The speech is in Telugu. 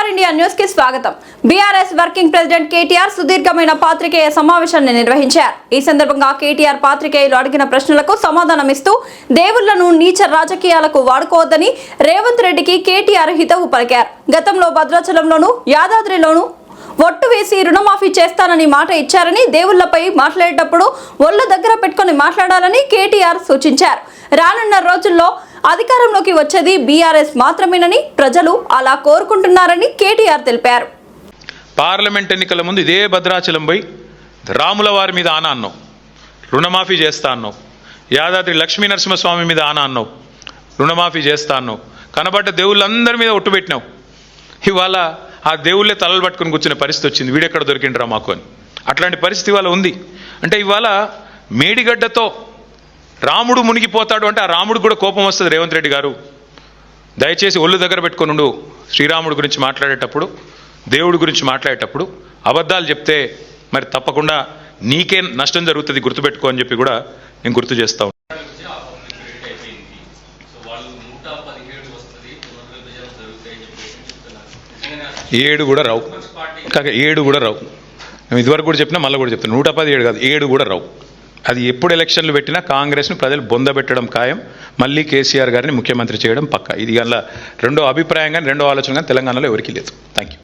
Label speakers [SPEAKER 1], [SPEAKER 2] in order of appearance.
[SPEAKER 1] స్టార్ ఇండియా న్యూస్ కి స్వాగతం. బీఆర్ఎస్ వర్కింగ్ ప్రెసిడెంట్ కేటీఆర్ సుదీర్ఘమైన పాత్రికేయ సమావేశాన్ని నిర్వహించారు. ఈ సందర్భంగా కేటీఆర్ పాత్రికేయులు అడిగిన ప్రశ్నలకు సమాధానమిస్తూ దేవుళ్లను నీచ రాజకీయాలకు వాడుకోవద్దని రేవంత్ రెడ్డికి కేటీఆర్ హితవు పలికారు. గతంలో భద్రాచలంలోను యాదాద్రిలోను ఒట్టు వేసి రుణమాఫీ చేస్తానని మాట ఇచ్చారని, దేవుళ్లపై మాట్లాడేటప్పుడు ఒళ్ళు దగ్గర పెట్టుకుని మాట్లాడాలని కేటీఆర్ సూచించారు. రానున్న రోజుల్లో అధికారంలోకి వచ్చేది బీఆర్ఎస్ మాత్రమేనని, ప్రజలు అలా కోరుకుంటున్నారని కేటీఆర్ తెలిపారు.
[SPEAKER 2] పార్లమెంట్ ఎన్నికల ముందు ఇదే భద్రాచలం పోయి రాముల వారి మీద ఆన అన్నావు, రుణమాఫీ చేస్తా అన్నావు. యాదాద్రి లక్ష్మీ నరసింహస్వామి మీద ఆన అన్నావు, రుణమాఫీ చేస్తా అన్నావు. కనబడ్డ దేవుళ్ళందరి మీద ఒట్టు పెట్టినావు. ఇవాళ ఆ దేవుళ్ళే తలలు పట్టుకుని కూర్చునే పరిస్థితి వచ్చింది. వీడెక్కడ దొరికిండ్రా మాకు అని. అట్లాంటి పరిస్థితి ఇవాళ ఉంది. అంటే ఇవాళ మేడిగడ్డతో రాముడు మునిగిపోతాడు అంటే ఆ రాముడు కూడా కోపం వస్తుంది. రేవంత్ రెడ్డి గారు దయచేసి ఒళ్ళు దగ్గర పెట్టుకొని ఉండు. శ్రీరాముడు గురించి మాట్లాడేటప్పుడు, దేవుడి గురించి మాట్లాడేటప్పుడు అబద్ధాలు చెప్తే మరి తప్పకుండా నీకే నష్టం జరుగుతుంది, గుర్తుపెట్టుకో అని చెప్పి కూడా నేను గుర్తు చేస్తా ఉన్నాను. 7 కూడా రావు, కాక 7 కూడా రావు. మేము ఇదివరకు కూడా చెప్పినా మళ్ళీ కూడా చెప్తున్నాం, 117 కాదు 7 కూడా రావు. అది ఎప్పుడు ఎలక్షన్లు పెట్టినా కాంగ్రెస్ను ప్రజలు బొందబెట్టడం ఖాయం, మళ్ళీ కేసీఆర్ గారిని ముఖ్యమంత్రి చేయడం పక్కా. ఇది అలా రెండో అభిప్రాయం కానీ రెండో ఆలోచన కానీ తెలంగాణలో ఎవరికీ లేదు. Thank you.